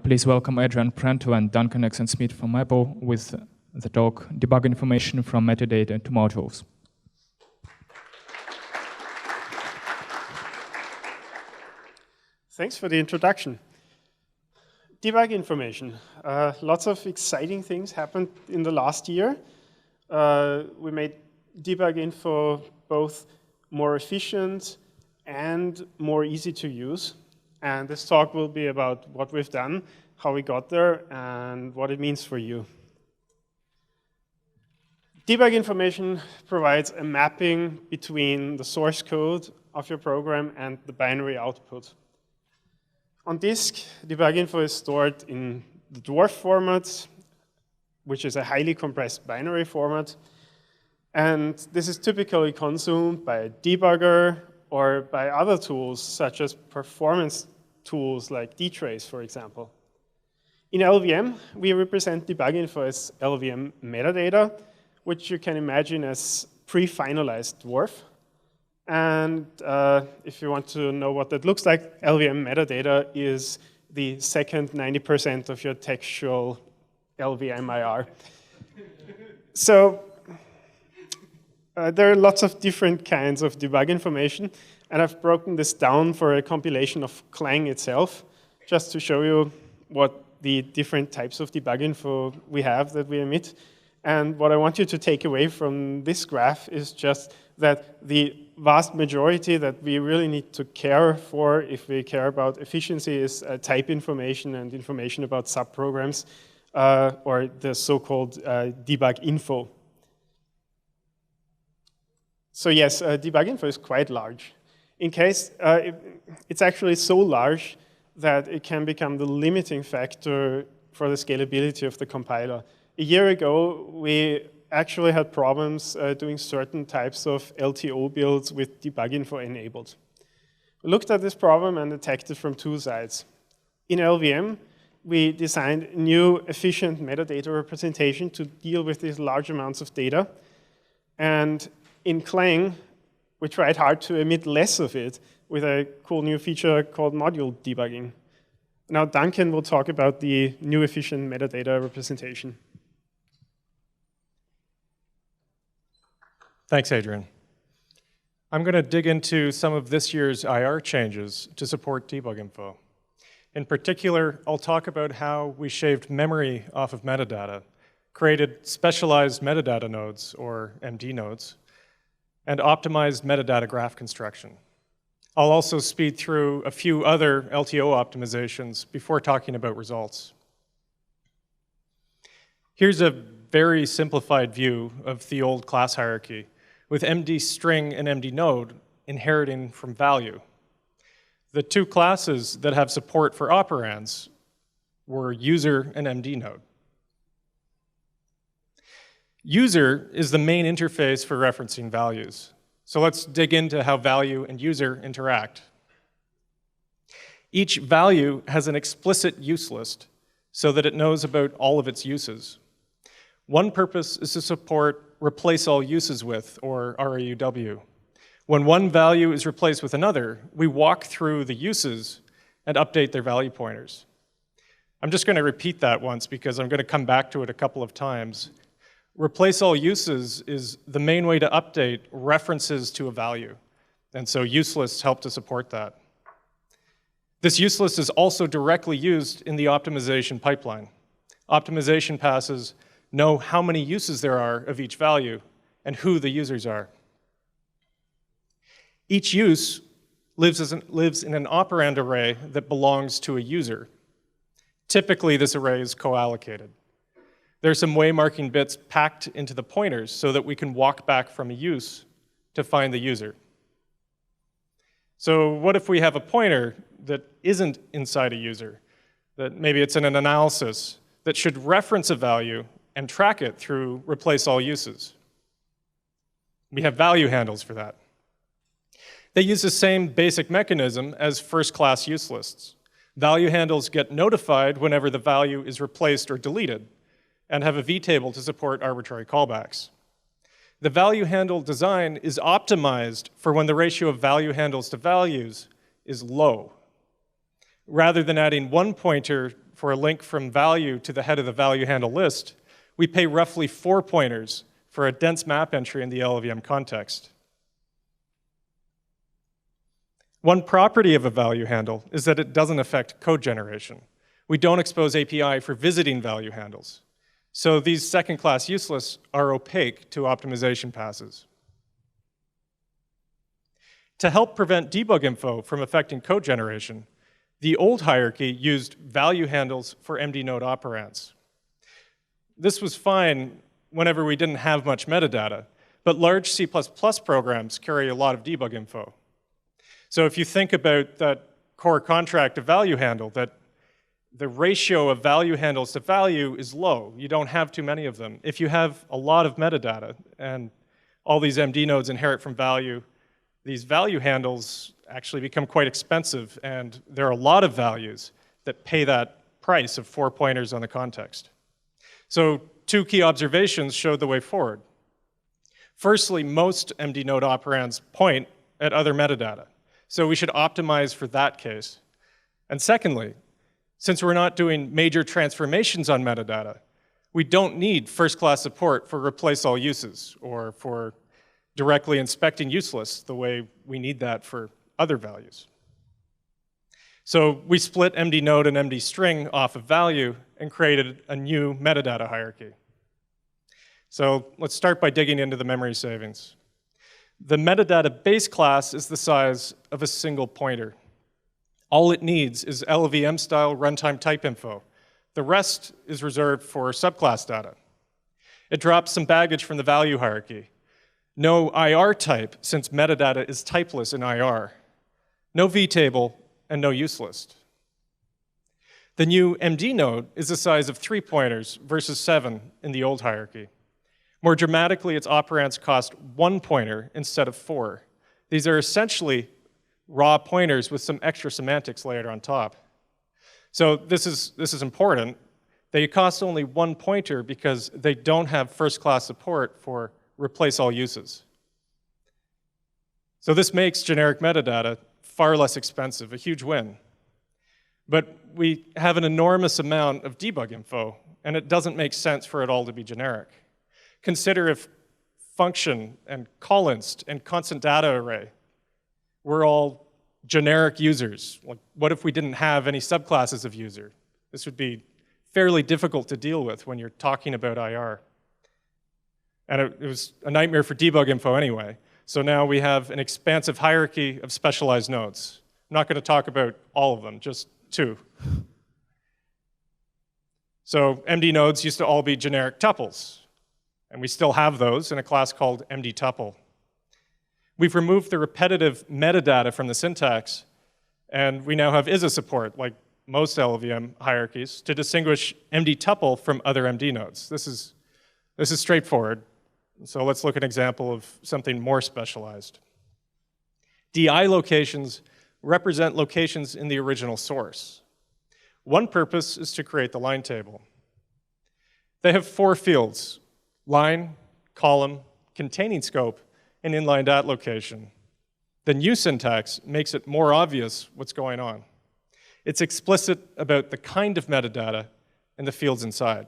Please welcome Adrian, Prantl, and Duncan Exon from Apple with the talk Debug Information from Metadata to Modules. Thanks for the introduction. Debug information. Lots of exciting things happened in the last year. We made debug info both more efficient and more easy to use. And this talk will be about what we've done, how we got there, and what it means for you. Debug information provides a mapping between the source code of your program and the binary output. On disk, debug info is stored in the dwarf format, which is a highly compressed binary format. And this is typically consumed by a debugger or by other tools, such as performance tools like dtrace, for example. In LLVM, we represent debug info as LLVM metadata, which you can imagine as pre-finalized dwarf. And if you want to know what that looks like, LLVM metadata is the second 90% of your textual LLVM IR. So there are lots of different kinds of debug information, and I've broken this down for a compilation of Clang itself, just to show you what the different types of debug info we have that we emit. And what I want you to take away from this graph is just that the vast majority that we really need to care for if we care about efficiency is type information and information about subprograms, or the so-called debug info. So yes, debug info is quite large. In case, it's actually so large that it can become the limiting factor for the scalability of the compiler. A year ago, we actually had problems doing certain types of LTO builds with debug info enabled. We looked at this problem and attacked it from two sides. In LLVM, we designed new efficient metadata representation to deal with these large amounts of data. And in Clang, we tried hard to emit less of it with a cool new feature called module debugging. Now Duncan will talk about the new efficient metadata representation. Thanks, Adrian. I'm going to dig into some of this year's IR changes to support debug info. In particular, I'll talk about how we shaved memory off of metadata, created specialized metadata nodes, or MDNodes, and optimized metadata graph construction. I'll also speed through a few other LTO optimizations before talking about results. Here's a very simplified view of the old class hierarchy, with MD string and MD node inheriting from value. The two classes that have support for operands were user and MD node. User is the main interface for referencing values. So let's dig into how value and user interact. Each value has an explicit use list so that it knows about all of its uses. One purpose is to support replace all uses with, or RAUW. When one value is replaced with another, we walk through the uses and update their value pointers. I'm just going to repeat that once because I'm going to come back to it a couple of times. Replace all uses is the main way to update references to a value. And so use lists help to support that. This use list is also directly used in the optimization pipeline. Optimization passes know how many uses there are of each value and who the users are. Each use lives in an operand array that belongs to a user. Typically, this array is co-allocated. There's some waymarking bits packed into the pointers so that we can walk back from a use to find the user. So what if we have a pointer that isn't inside a user, that maybe it's in an analysis that should reference a value and track it through replace all uses? We have value handles for that. They use the same basic mechanism as first-class use lists. Value handles get notified whenever the value is replaced or deleted, and have a vtable to support arbitrary callbacks. The value handle design is optimized for when the ratio of value handles to values is low. Rather than adding one pointer for a link from value to the head of the value handle list, we pay roughly 4 pointers for a dense map entry in the LLVM context. One property of a value handle is that it doesn't affect code generation. We don't expose API for visiting value handles. So these second-class useless are opaque to optimization passes. To help prevent debug info from affecting code generation, the old hierarchy used value handles for MDNode operands. This was fine whenever we didn't have much metadata, but large C++ programs carry a lot of debug info. So if you think about that core contract of value handle, that the ratio of value handles to value is low. You don't have too many of them. If you have a lot of metadata and all these MDNodes inherit from value, these value handles actually become quite expensive, and there are a lot of values that pay that price of 4 pointers on the context. So 2 key observations showed the way forward. Firstly, most MDNode operands point at other metadata, so we should optimize for that case. And secondly, since we're not doing major transformations on metadata, we don't need first-class support for replace all uses or for directly inspecting useless the way we need that for other values. So we split MDNode and MDString off of value and created a new metadata hierarchy. So let's start by digging into the memory savings. The metadata base class is the size of a single pointer. All it needs is LLVM style runtime type info. The rest is reserved for subclass data. It drops some baggage from the value hierarchy. No IR type, since metadata is typeless in IR. No vtable, and no uselist. The new MDNode is the size of 3 pointers versus 7 in the old hierarchy. More dramatically, its operands cost 1 pointer instead of 4. These are essentially raw pointers with some extra semantics layered on top. So this is important. They cost only 1 pointer because they don't have first-class support for replace all uses. So this makes generic metadata far less expensive, a huge win. But we have an enormous amount of debug info, and it doesn't make sense for it all to be generic. Consider if function and call-inst and constant data array were all generic users. Like, what if we didn't have any subclasses of user? This would be fairly difficult to deal with when you're talking about IR. And it was a nightmare for debug info anyway. So now we have an expansive hierarchy of specialized nodes. I'm not going to talk about all of them, just 2. So MDNodes used to all be generic tuples, and we still have those in a class called MDTuple. We've removed the repetitive metadata from the syntax, and we now have ISA support, like most LLVM hierarchies, to distinguish MDTuple from other MDNodes. This is straightforward. So let's look at an example of something more specialized. DILocations represent locations in the original source. One purpose is to create the line table. They have 4 fields: line, column, containing scope, and inline.location. The new syntax makes it more obvious what's going on. It's explicit about the kind of metadata and the fields inside.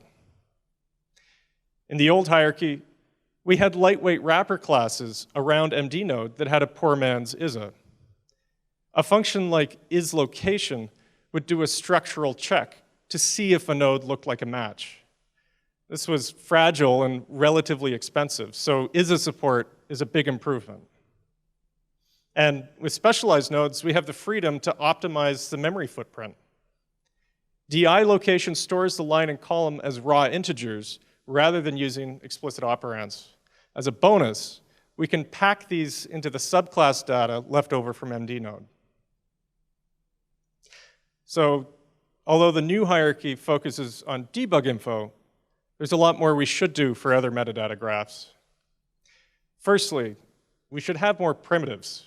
In the old hierarchy, we had lightweight wrapper classes around MDNode that had a poor man's ISA. A function like isLocation would do a structural check to see if a node looked like a match. This was fragile and relatively expensive, so ISA support is a big improvement. And with specialized nodes, we have the freedom to optimize the memory footprint. DILocation stores the line and column as raw integers rather than using explicit operands. As a bonus, we can pack these into the subclass data left over from MDNode. So, although the new hierarchy focuses on debug info, there's a lot more we should do for other metadata graphs. Firstly, we should have more primitives.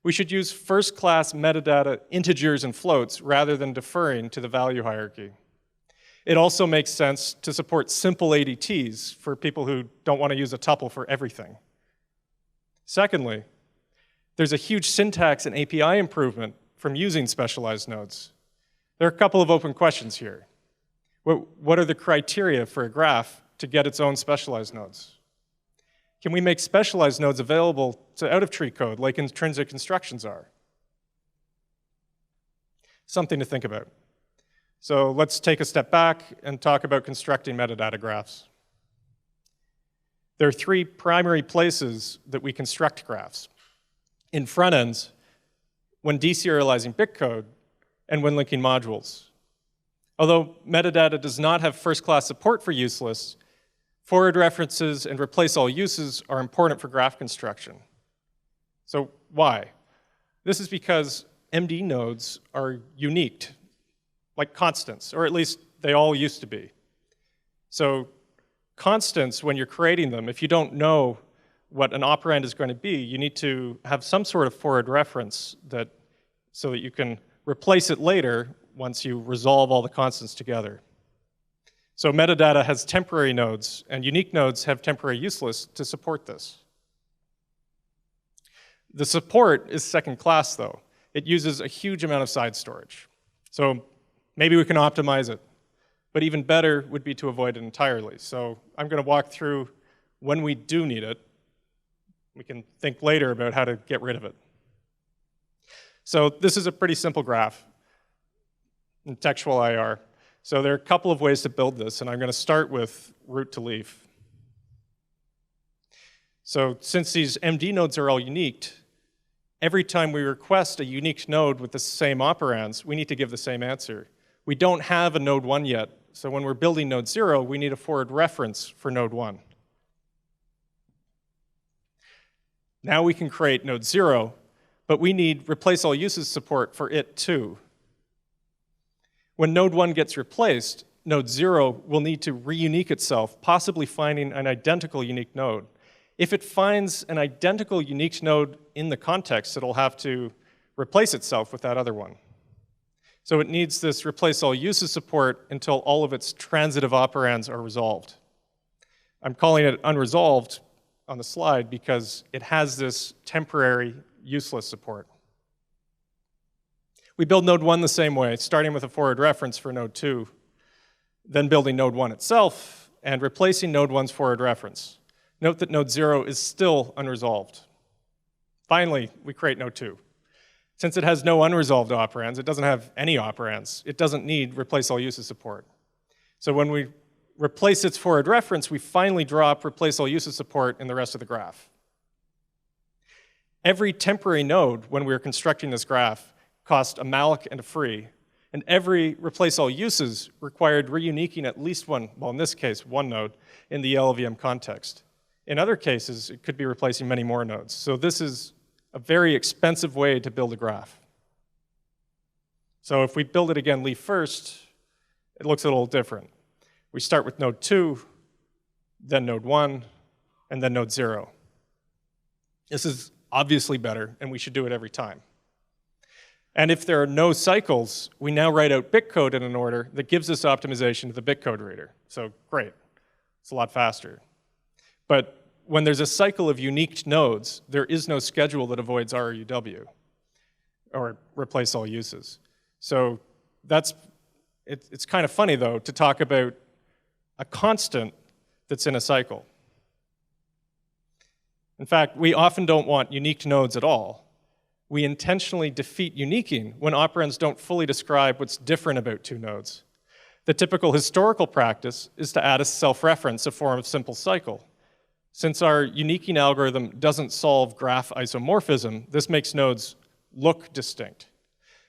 We should use first-class metadata integers and floats rather than deferring to the value hierarchy. It also makes sense to support simple ADTs for people who don't want to use a tuple for everything. Secondly, there's a huge syntax and API improvement from using specialized nodes. There are a couple of open questions here. What are the criteria for a graph to get its own specialized nodes? Can we make specialized nodes available to out-of-tree code like intrinsic instructions are? Something to think about. So let's take a step back and talk about constructing metadata graphs. There are three primary places that we construct graphs. In front ends, when deserializing bitcode, and when linking modules. Although metadata does not have first-class support for useless, forward references and replace all uses are important for graph construction. So why? This is because MDNodes are unique, like constants, or at least they all used to be. So constants, when you're creating them, if you don't know what an operand is going to be, you need to have some sort of forward reference so that you can replace it later once you resolve all the constants together. So metadata has temporary nodes, and unique nodes have temporary useless to support this. The support is second class, though. It uses a huge amount of side storage. So maybe we can optimize it, but even better would be to avoid it entirely. So I'm going to walk through when we do need it. We can think later about how to get rid of it. So this is a pretty simple graph in textual IR. So there are a couple of ways to build this, and I'm going to start with root to leaf. So since these MDNodes are all unique, every time we request a unique node with the same operands, we need to give the same answer. We don't have a node 1 yet, so when we're building node 0, we need a forward reference for node 1. Now we can create node 0, but we need replace all uses support for it too. When node 1 gets replaced, node 0 will need to reunique itself, possibly finding an identical unique node. If it finds an identical unique node in the context, it'll have to replace itself with that other one. So it needs this replace all uses support until all of its transitive operands are resolved. I'm calling it unresolved on the slide because it has this temporary useless support. We build node 1 the same way, starting with a forward reference for node 2, then building node 1 itself and replacing node 1's forward reference. Note that node 0 is still unresolved. Finally, we create node 2. Since it has no unresolved operands, it doesn't have any operands, it doesn't need replace all uses support. So when we replace its forward reference, we finally drop replace all uses support in the rest of the graph. Every temporary node, when we were constructing this graph, cost a malloc and a free, and every replace all uses required reuniquing at least one, well in this case, one node in the LLVM context. In other cases, it could be replacing many more nodes. So this is a very expensive way to build a graph. So if we build it again leaf first, it looks a little different. We start with node 2, then node 1, and then node 0. This is obviously better, and we should do it every time. And if there are no cycles, we now write out bitcode in an order that gives us optimization to the bitcode reader. So great, it's a lot faster. But when there's a cycle of unique nodes, there is no schedule that avoids RUW, or replace all uses. So it's kind of funny, though, to talk about a constant that's in a cycle. In fact, we often don't want unique nodes at all. We intentionally defeat uniquing when operands don't fully describe what's different about two nodes. The typical historical practice is to add a self-reference, a form of simple cycle. Since our uniquing algorithm doesn't solve graph isomorphism, this makes nodes look distinct.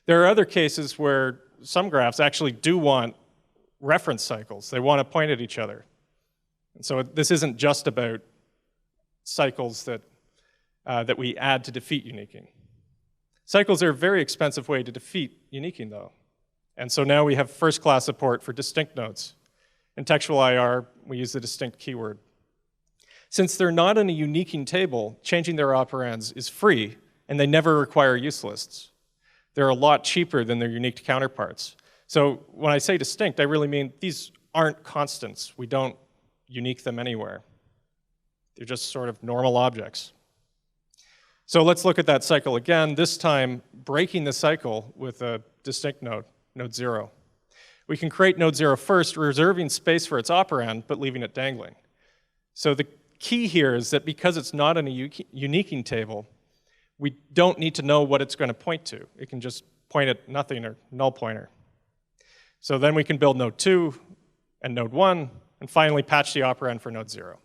There are other cases where some graphs actually do want reference cycles. They want to point at each other. And so this isn't just about cycles that we add to defeat uniquing. Cycles are a very expensive way to defeat uniquing, though. And so now we have first-class support for distinct nodes. In textual IR, we use the distinct keyword. Since they're not in a uniquing table, changing their operands is free, and they never require use lists. They're a lot cheaper than their unique counterparts. So when I say distinct, I really mean these aren't constants. We don't unique them anywhere. They're just sort of normal objects. So let's look at that cycle again, this time breaking the cycle with a distinct node, node 0. We can create node 0 first, reserving space for its operand, but leaving it dangling. So the key here is that because it's not in a uniquing table, we don't need to know what it's going to point to. It can just point at nothing or null pointer. So then we can build node 2 and node 1, and finally patch the operand for node 0.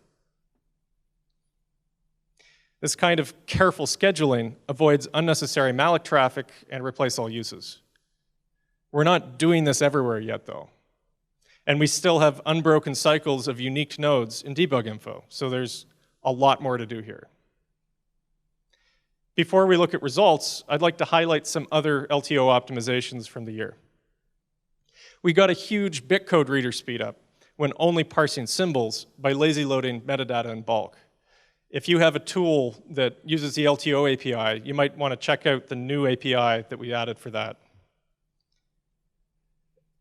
This kind of careful scheduling avoids unnecessary malloc traffic and replace all uses. We're not doing this everywhere yet, though. And we still have unbroken cycles of unique nodes in debug-info, so there's a lot more to do here. Before we look at results, I'd like to highlight some other LTO optimizations from the year. We got a huge bitcode reader speedup when only parsing symbols by lazy loading metadata in bulk. If you have a tool that uses the LTO API, you might want to check out the new API that we added for that.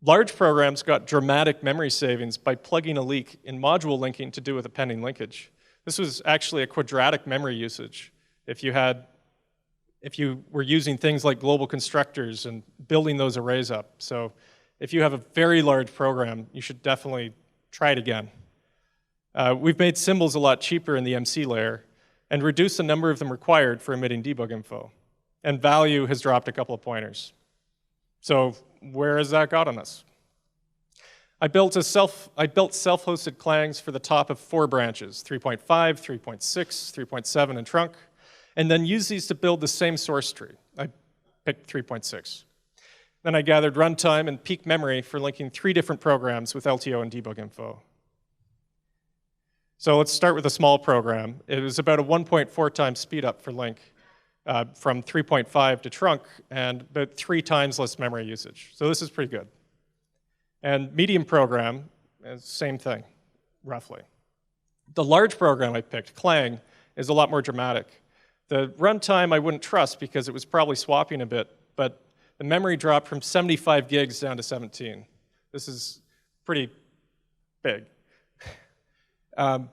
Large programs got dramatic memory savings by plugging a leak in module linking to do with a pending linkage. This was actually a quadratic memory usage. If you were using things like global constructors and building those arrays up. So if you have a very large program, you should definitely try it again. We've made symbols a lot cheaper in the MC layer and reduced the number of them required for emitting debug info. And value has dropped a couple of pointers. So where has that gotten us? I built self-hosted clangs for the top of 4 branches, 3.5, 3.6, 3.7, and trunk, and then used these to build the same source tree. I picked 3.6. Then I gathered runtime and peak memory for linking 3 different programs with LTO and debug info. So let's start with a small program. It was about a 1.4 times speed up for link from 3.5 to trunk and about 3 times less memory usage. So this is pretty good. And medium program, same thing, roughly. The large program I picked, Clang, is a lot more dramatic. The runtime I wouldn't trust because it was probably swapping a bit, but the memory dropped from 75 gigs down to 17. This is pretty big. And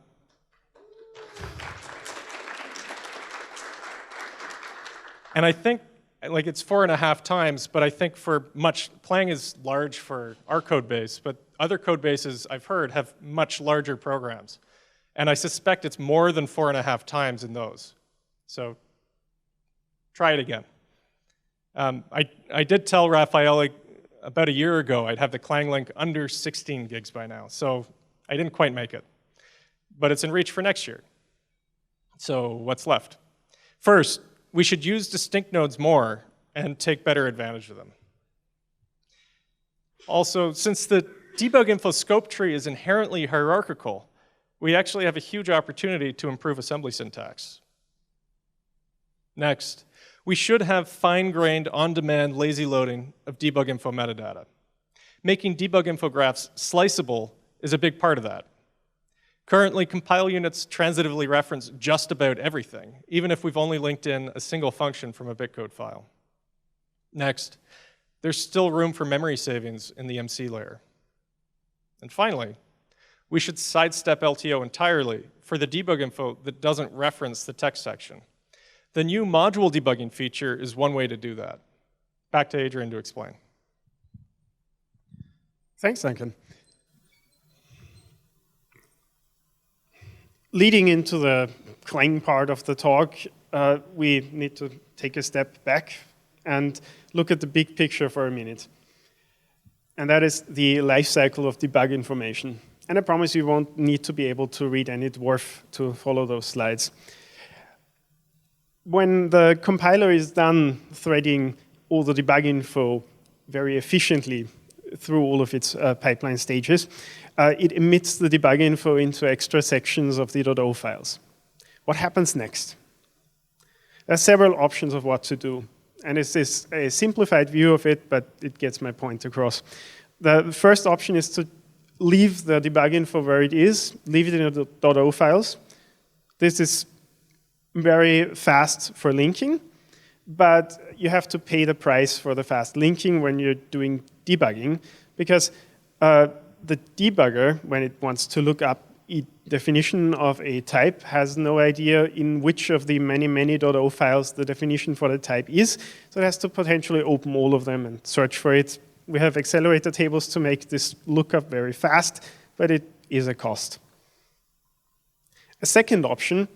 I think, like, it's 4.5 times, but I think Clang is large for our code base, but other code bases I've heard have much larger programs. And I suspect it's more than 4.5 times in those. So try it again. I did tell Raphael about a year ago I'd have the Clang link under 16 gigs by now, so I didn't quite make it. But it's in reach for next year. So what's left? First, we should use distinct nodes more and take better advantage of them. Also, since the debug info scope tree is inherently hierarchical, we actually have a huge opportunity to improve assembly syntax. Next, we should have fine-grained, on-demand lazy loading of debug info metadata. Making debug info graphs sliceable is a big part of that. Currently, compile units transitively reference just about everything, even if we've only linked in a single function from a bitcode file. Next, there's still room for memory savings in the MC layer. And finally, we should sidestep LTO entirely for the debug info that doesn't reference the text section. The new module debugging feature is one way to do that. Back to Adrian to explain. Thanks, Duncan. Leading into the Clang part of the talk, we need to take a step back and look at the big picture for a minute. And that is the life cycle of debug information. And I promise you won't need to be able to read any dwarf to follow those slides. When the compiler is done threading all the debug info very efficiently through all of its pipeline stages, it emits the debug info into extra sections of the .o files. What happens next? There are several options of what to do. And it's a simplified view of it, but it gets my point across. The first option is to leave the debug info where it is, leave it in the .o files. This is very fast for linking, but you have to pay the price for the fast linking when you're doing debugging, because the debugger, when it wants to look up a definition of a type, has no idea in which of the many .o files the definition for the type is, so it has to potentially open all of them and search for it, We have accelerator tables to make this lookup very fast, but it is a cost. A second option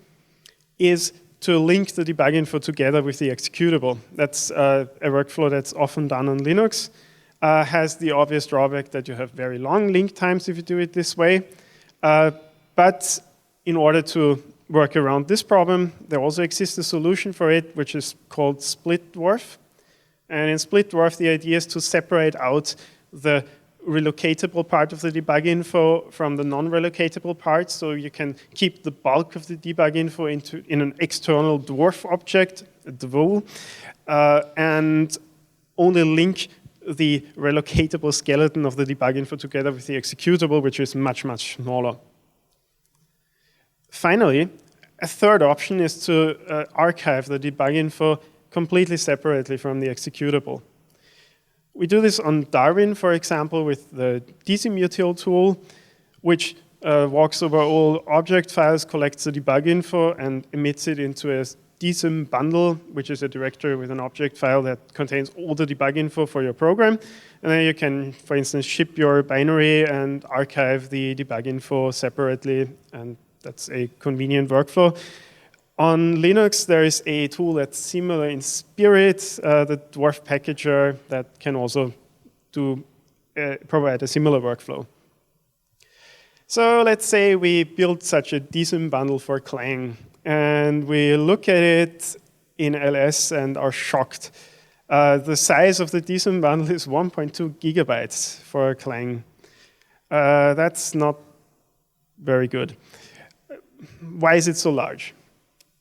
is to link the debug info together with the executable. That's a workflow that's often done on Linux. Has the obvious drawback that you have very long link times if you do it this way. But in order to work around this problem, there also exists a solution for it, which is called split dwarf. And in split dwarf, the idea is to separate out the relocatable part of the debug info from the non-relocatable part, so you can keep the bulk of the debug info in an external dwarf object, a dvo, and only link the relocatable skeleton of the debug info together with the executable, which is much, much smaller. Finally, a third option is to archive the debug info completely separately from the executable. We do this on Darwin, for example, with the dsymutil tool, which walks over all object files, collects the debug info, and emits it into a DSYM bundle, which is a directory with an object file that contains all the debug info for your program. And then you can, for instance, ship your binary and archive the debug info separately, and that's a convenient workflow. On Linux, there is a tool that's similar in spirit, the dwarf packager, that can also provide a similar workflow. So let's say we build such a DSYM bundle for Clang, and we look at it in LS and are shocked. The size of the DSYM bundle is 1.2 gigabytes for Clang. That's not very good. Why is it so large?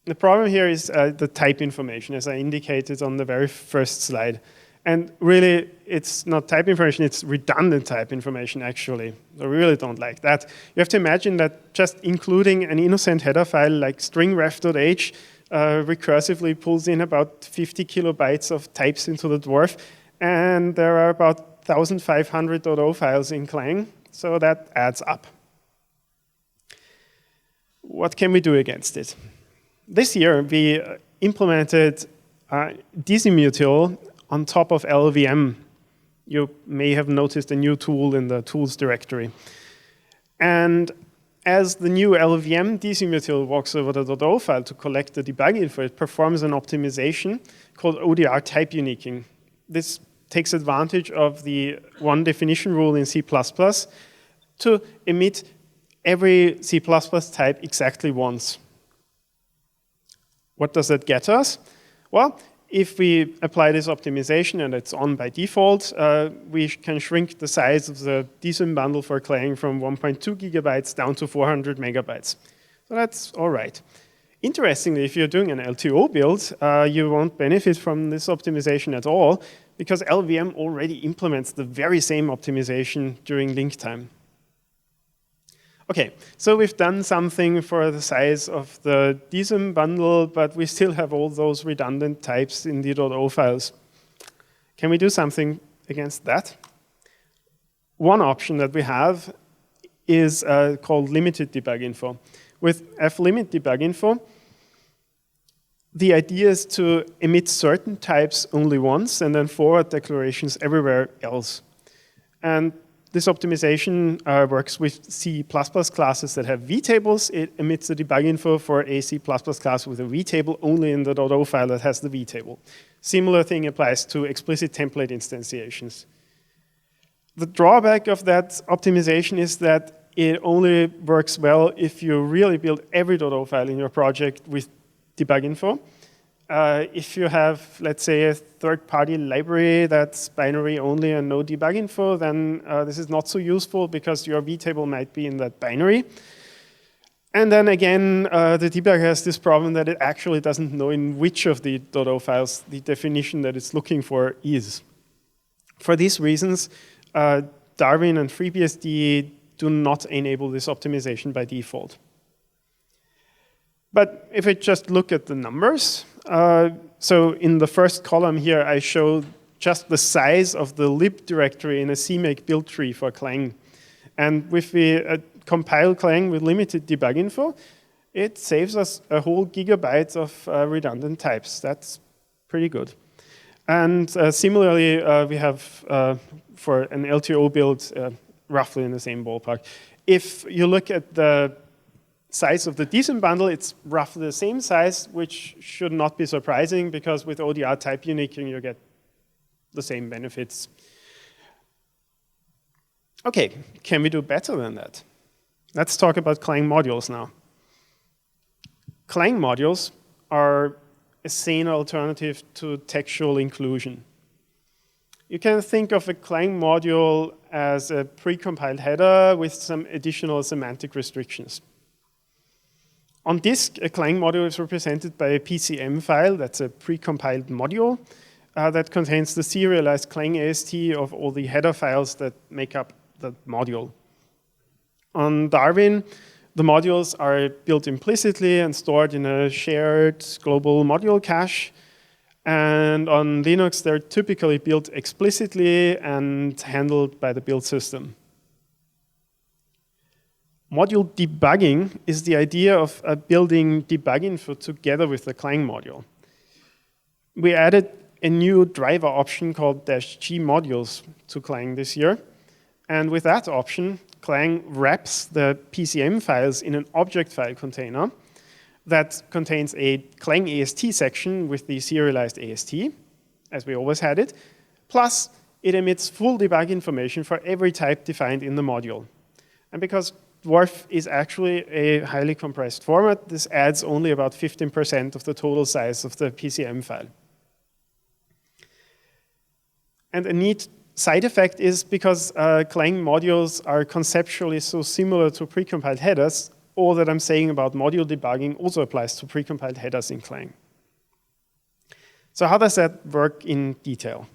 The problem here is the type information, as I indicated on the very first slide. And really, it's not type information, it's redundant type information, actually. I really don't like that. You have to imagine that just including an innocent header file like stringref.h recursively pulls in about 50 kilobytes of types into the dwarf. And there are about 1,500 .o files in Clang, so that adds up. What can we do against it? This year, we implemented dsymutil on top of LLVM. You may have noticed a new tool in the tools directory. And as the new LLVM dsymutil walks over the .o file to collect the debug info, it performs an optimization called ODR type uniquing. This takes advantage of the one definition rule in C++ to emit every C++ type exactly once. What does that get us? Well, if we apply this optimization and it's on by default, we can shrink the size of the DSYM bundle for Clang from 1.2 gigabytes down to 400 megabytes. So that's all right. Interestingly, if you're doing an LTO build, you won't benefit from this optimization at all because LLVM already implements the very same optimization during link time. Okay, so we've done something for the size of the DSYM bundle, but we still have all those redundant types in the .o files. Can we do something against that? One option that we have is called limited-debug-info. With flimit-debug-info, the idea is to emit certain types only once and then forward declarations everywhere else. And this optimization works with C++ classes that have vtables. It emits the debug info for a C++ class with a vtable only in the .o file that has the vtable. Similar thing applies to explicit template instantiations. The drawback of that optimization is that it only works well if you really build every .o file in your project with debug info. If you have, let's say, a third-party library that's binary only and no debug info, then this is not so useful because your vtable might be in that binary. And then again, the debugger has this problem that it actually doesn't know in which of the .o files the definition that it's looking for is. For these reasons, Darwin and FreeBSD do not enable this optimization by default. But if we just look at the numbers, so in the first column here, I show just the size of the lib directory in a CMake build tree for Clang. And if we compile Clang with limited debug info, it saves us a whole gigabyte of redundant types. That's pretty good. And similarly, we have for an LTO build roughly in the same ballpark. If you look at the size of the DSYM bundle, it's roughly the same size, which should not be surprising because with ODR type uniquing, you get the same benefits. Okay, can we do better than that? Let's talk about Clang modules now. Clang modules are a sane alternative to textual inclusion. You can think of a Clang module as a precompiled header with some additional semantic restrictions. On disk, a Clang module is represented by a PCM file, that's a precompiled module, that contains the serialized Clang AST of all the header files that make up the module. On Darwin, the modules are built implicitly and stored in a shared global module cache. And on Linux, they're typically built explicitly and handled by the build system. Module debugging is the idea of building debug-info together with the Clang module. We added a new driver option called -G modules to Clang this year. And with that option, Clang wraps the PCM files in an object file container that contains a Clang AST section with the serialized AST, as we always had it, plus it emits full debug information for every type defined in the module. And because dwarf is actually a highly compressed format, this adds only about 15% of the total size of the PCM file. And a neat side effect is because Clang modules are conceptually so similar to precompiled headers, all that I'm saying about module debugging also applies to precompiled headers in Clang. So how does that work in detail?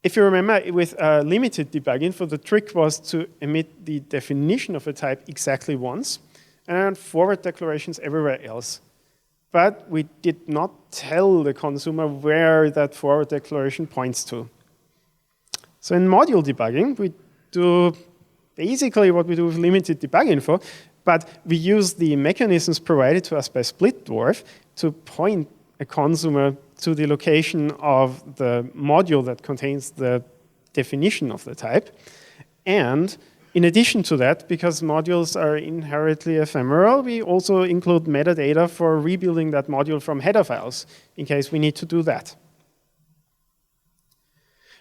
If you remember, with limited debug-info, the trick was to emit the definition of a type exactly once and forward declarations everywhere else. But we did not tell the consumer where that forward declaration points to. So in module debugging, we do basically what we do with limited debug-info, but we use the mechanisms provided to us by SplitDwarf to point a consumer to the location of the module that contains the definition of the type. And in addition to that, because modules are inherently ephemeral, we also include metadata for rebuilding that module from header files in case we need to do that.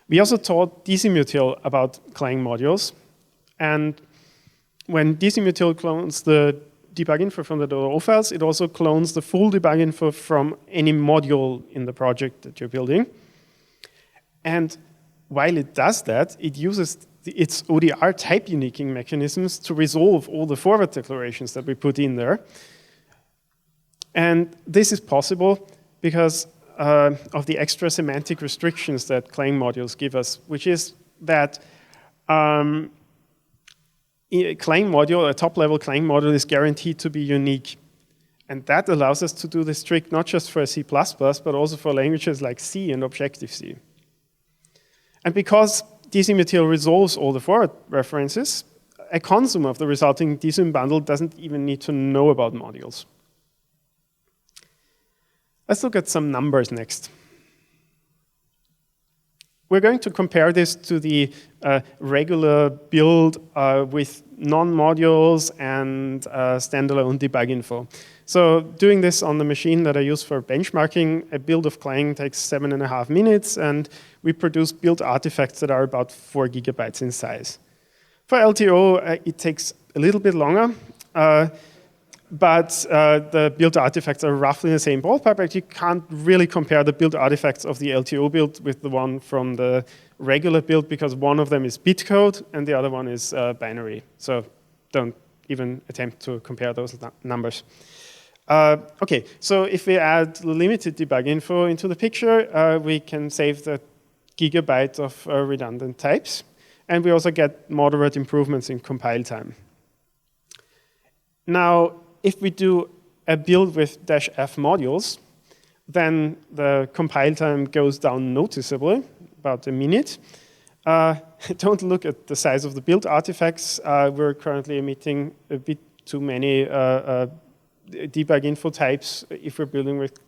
We also taught dsymutil about Clang modules. And when dsymutil clones the debug info from the .o files, it also clones the full debug info from any module in the project that you're building. And while it does that, it uses its ODR type uniquing mechanisms to resolve all the forward declarations that we put in there. And this is possible because of the extra semantic restrictions that Clang modules give us, which is that a Clang module, a top-level Clang module, is guaranteed to be unique. And that allows us to do this trick not just for C++, but also for languages like C and Objective-C. And because dsymutil resolves all the forward references, a consumer of the resulting DSYM bundle doesn't even need to know about modules. Let's look at some numbers next. We're going to compare this to the regular build with non-modules and standalone debug info. So doing this on the machine that I use for benchmarking, a build of Clang takes 7.5 minutes, and we produce build artifacts that are about 4 GB in size. For LTO, it takes a little bit longer, but the build artifacts are roughly in the same ballpark, but you can't really compare the build artifacts of the LTO build with the one from the regular build because one of them is bitcode and the other one is binary. So don't even attempt to compare those numbers. Okay, so if we add limited debug info into the picture, we can save the gigabyte of redundant types, and we also get moderate improvements in compile time. Now, if we do a build with -f modules, then the compile time goes down noticeably, about a minute. Don't look at the size of the build artifacts. We're currently emitting a bit too many debug info types if we're building with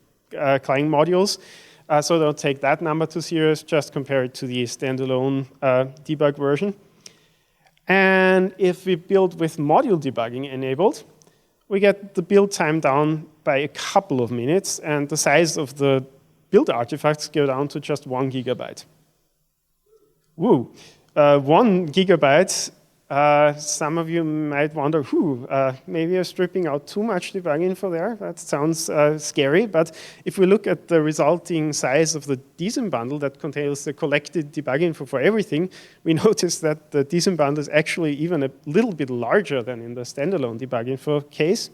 Clang modules. So don't take that number too serious, just compare it to the standalone debug version. And if we build with module debugging enabled, we get the build time down by a couple of minutes, and the size of the build artifacts go down to just 1 gigabyte. Woo, 1 gigabyte. Some of you might wonder, maybe you're stripping out too much debug info there. That sounds scary, but if we look at the resulting size of the DSYM bundle that contains the collected debug info for everything, we notice that the DSYM bundle is actually even a little bit larger than in the standalone debug info case.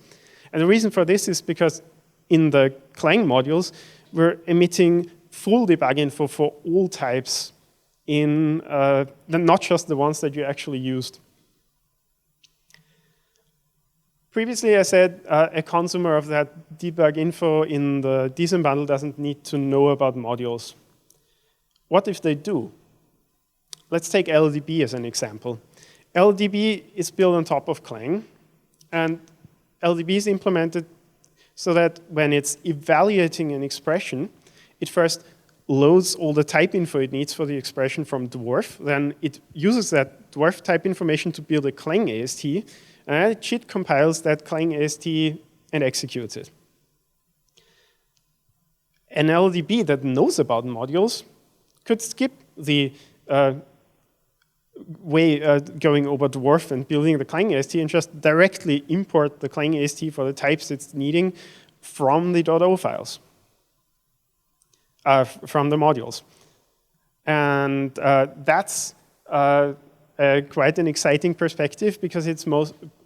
And the reason for this is because in the Clang modules, we're emitting full debug info for all types in not just the ones that you actually used. Previously, I said a consumer of that debug info in the DSYM bundle doesn't need to know about modules. What if they do? Let's take LLDB as an example. LLDB is built on top of Clang, and LLDB is implemented so that when it's evaluating an expression, it first loads all the type info it needs for the expression from dwarf. Then it uses that dwarf type information to build a Clang AST, and it JIT compiles that Clang AST and executes it. An LLDB that knows about modules could skip the way going over dwarf and building the Clang AST and just directly import the Clang AST for the types it's needing from the .o files. From the modules. And that's quite an exciting perspective because it's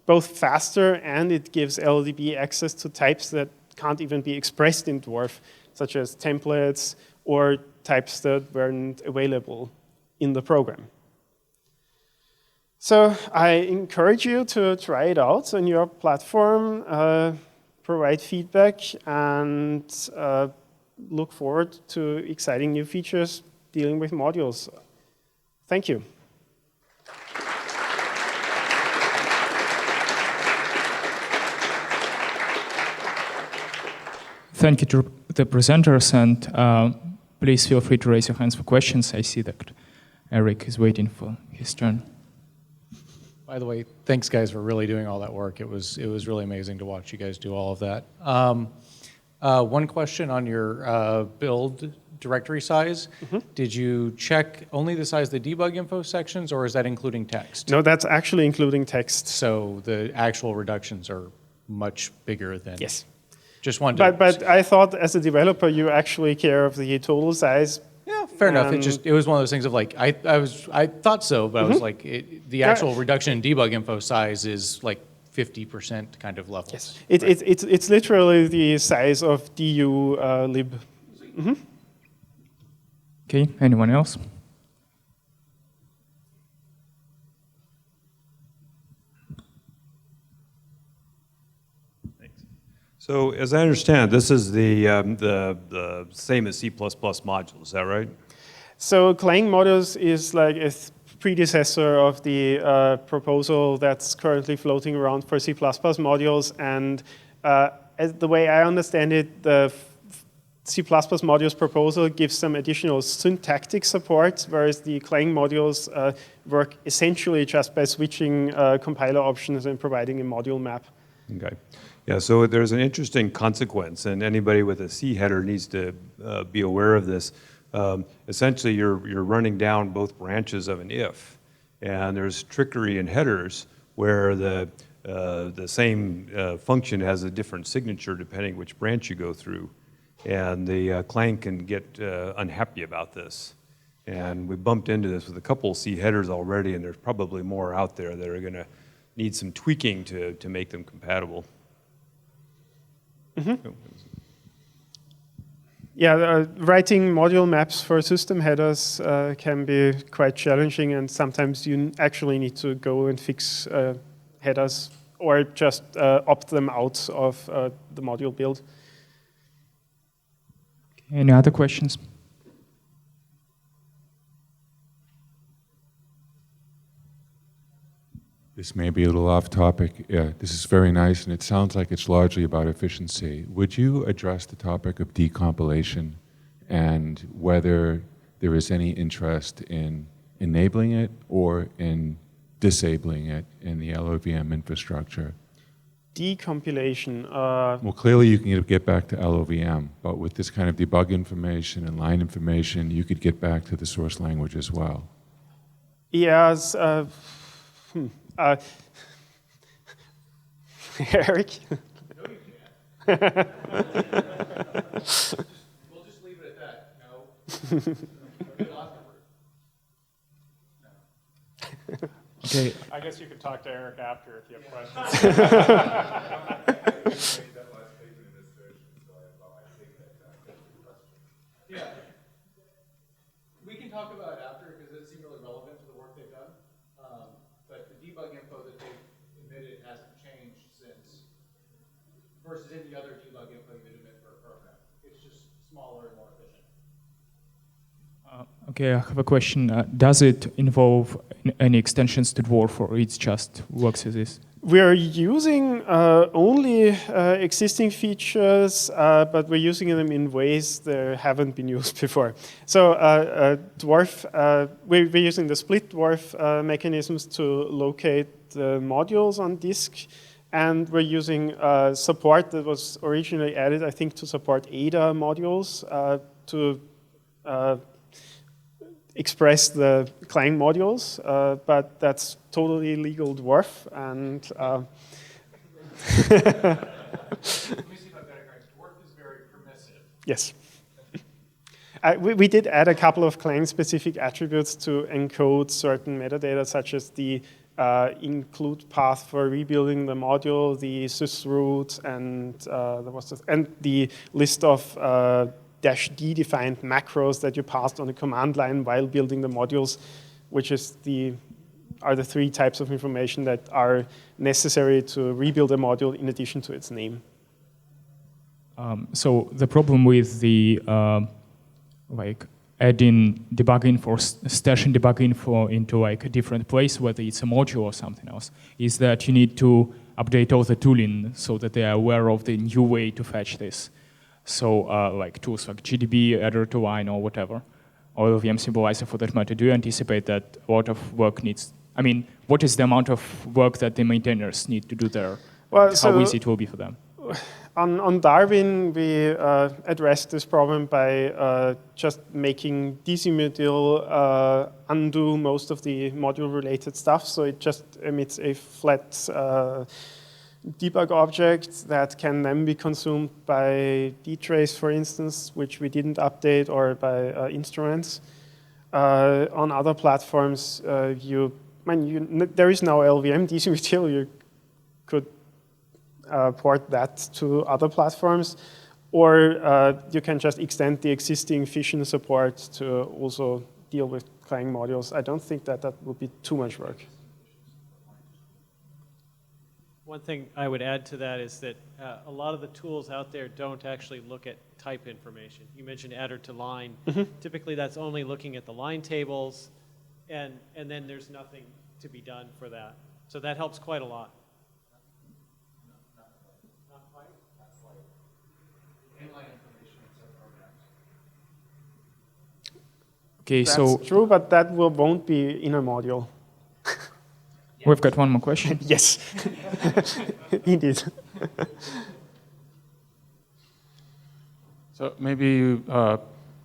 both faster and it gives LLDB access to types that can't even be expressed in dwarf, such as templates or types that weren't available in the program. So I encourage you to try it out on your platform, provide feedback, and look forward to exciting new features dealing with modules. Thank you. Thank you to the presenters, and please feel free to raise your hands for questions. I see that Eric is waiting for his turn. By the way, thanks guys for really doing all that work. It was really amazing to watch you guys do all of that. One question on your build directory size. Did you check only the size of the debug info sections, or is that including text? No, that's actually including text. So the actual reductions are much bigger than... Yes. Just wanted to... But I thought as a developer, you actually care of the total size. Yeah, fair enough. It was one of those things of like, I thought so, but I was like, the actual reduction in debug info size is like 50% kind of levels. Yes, it's literally the size of du lib. Okay, anyone else? Thanks. So as I understand, this is the same as C++ module, is that right? So Clang Modules is like a predecessor of the proposal that's currently floating around for C++ modules. And as the way I understand it, the C++ modules proposal gives some additional syntactic support, whereas the Clang modules work essentially just by switching compiler options and providing a module map. Okay. Yeah, so there's an interesting consequence, and anybody with a C header needs to be aware of this. Essentially, you're running down both branches of an if, and there's trickery in headers where the same function has a different signature depending which branch you go through, and the Clang can get unhappy about this. And we bumped into this with a couple of C headers already, and there's probably more out there that are going to need some tweaking to make them compatible. Yeah, writing module maps for system headers can be quite challenging, and sometimes you actually need to go and fix headers or just opt them out of the module build. Any other questions? This may be a little off topic. Yeah, this is very nice, and it sounds like it's largely about efficiency. Would you address the topic of decompilation and whether there is any interest in enabling it or in disabling it in the LLVM infrastructure. Decompilation. Well, clearly you can get back to LLVM, but with this kind of debug information and line information, you could get back to the source language as well. Yes. Eric? We'll just leave it at that. No. Okay. I guess you could talk to Eric after if you have questions. Yeah. We can talk about it after because it seemed really relevant to the work they've done. But the debug info that they've emitted hasn't changed since, versus any other debug info you would emit for a program. It's just smaller and more efficient. Okay, I have a question. Does it involve any extensions to Dwarf, or it just works as is? We are using only existing features, but we're using them in ways that haven't been used before. So Dwarf, we're using the split Dwarf mechanisms to locate the modules on disk, and we're using support that was originally added, I think, to support ADA modules to express the Clang modules, but that's totally legal Dwarf, and Let me see if I've got it right. Dwarf is very permissive. yes. We did add a couple of Clang-specific attributes to encode certain metadata, such as the include path for rebuilding the module, the sysroot, and the list of -d defined macros that you passed on the command line while building the modules, which is are the three types of information that are necessary to rebuild a module in addition to its name. So the problem with the like adding debugging for stashing debug info into like a different place, whether it's a module or something else, is that you need to update all the tooling so that they are aware of the new way to fetch this. So like tools like GDB, editor to line, or whatever, or LLVM symbolizer for that matter, do you anticipate that a lot of work needs, I mean, what is the amount of work that the maintainers need to do there? Well, how easy it will be for them? On Darwin, we addressed this problem by just making dsymutil undo most of the module-related stuff, so it just emits a flat debug object that can then be consumed by dtrace, for instance, which we didn't update, or by instruments. On other platforms, there is now LLVM dsymutil. You could port that to other platforms, or you can just extend the existing fission support to also deal with Clang modules. I don't think that would be too much work. One thing I would add to that is that a lot of the tools out there don't actually look at type information. You mentioned adder to line. Mm-hmm. Typically, that's only looking at the line tables, and then there's nothing to be done for that. So that helps quite a lot. Okay, That's so true, but that won't be in a module. we've got one more question. Yes, indeed. So maybe you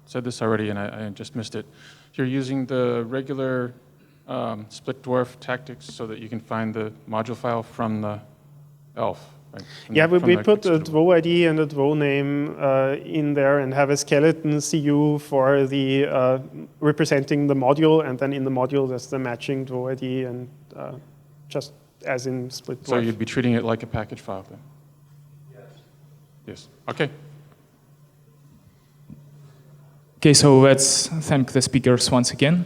said this already and I just missed it. You're using the regular split dwarf tactics so that you can find the module file from the ELF, right? Yeah, we put the executable. DWO ID and the DWO name in there and have a skeleton CU for the representing the module, and then in the module there's the matching DWO ID, and just as in split dwarf. So you'd be treating it like a package file then? Yes. Yes, okay. Okay, so let's thank the speakers once again.